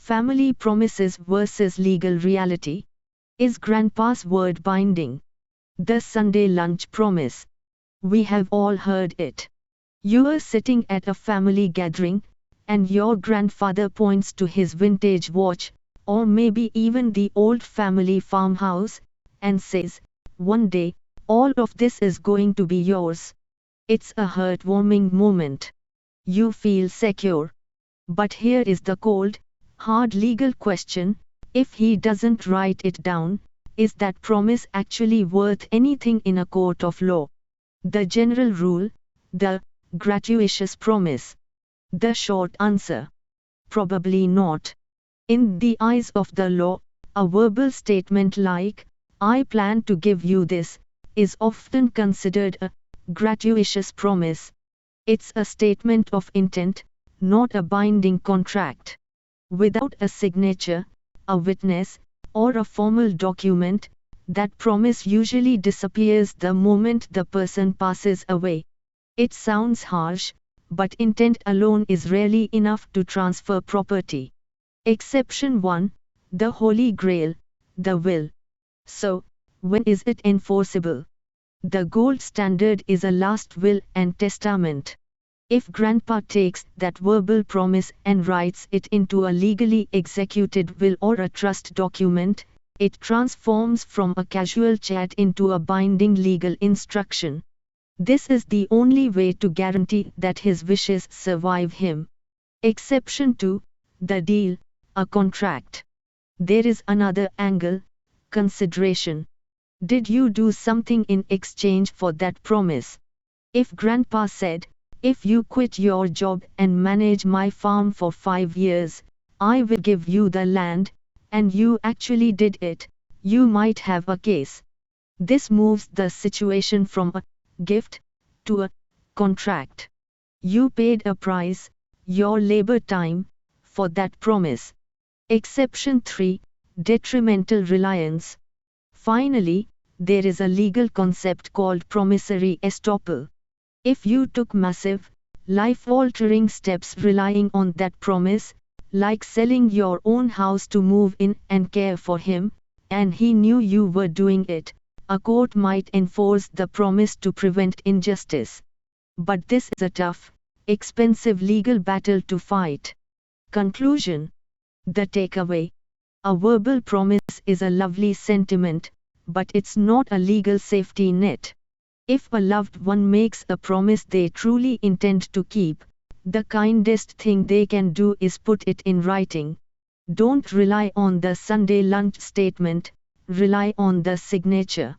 Family promises versus legal reality. Is Grandpa's word binding? The Sunday lunch promise. We have all heard it. You are sitting at a family gathering, and your grandfather points to his vintage watch, or maybe even the old family farmhouse, and says, "One day, all of this is going to be yours." It's a heartwarming moment. You feel secure. But here is the cold, hard legal question: if he doesn't write it down, is that promise actually worth anything in a court of law? The general rule, the gratuitous promise. The short answer: probably not. In the eyes of the law, a verbal statement like, "I plan to give you this," is often considered a gratuitous promise. It's a statement of intent, not a binding contract. Without a signature, a witness, or a formal document, that promise usually disappears the moment the person passes away. It sounds harsh, but intent alone is rarely enough to transfer property. Exception 1, the Holy Grail, the will. So, when is it enforceable? The gold standard is a last will and testament. If Grandpa takes that verbal promise and writes it into a legally executed will or a trust document, it transforms from a casual chat into a binding legal instruction. This is the only way to guarantee that his wishes survive him. Exception 2, the deal, a contract. There is another angle, consideration. Did you do something in exchange for that promise? If Grandpa said, "If you quit your job and manage my farm for 5 years, I will give you the land," and you actually did it, you might have a case. This moves the situation from a gift to a contract. You paid a price, your labor time, for that promise. Exception 3, detrimental reliance. Finally, there is a legal concept called promissory estoppel. If you took massive, life-altering steps relying on that promise, like selling your own house to move in and care for him, and he knew you were doing it, a court might enforce the promise to prevent injustice. But this is a tough, expensive legal battle to fight. Conclusion. The takeaway. A verbal promise is a lovely sentiment, but it's not a legal safety net. If a loved one makes a promise they truly intend to keep, the kindest thing they can do is put it in writing. Don't rely on the Sunday lunch statement, rely on the signature.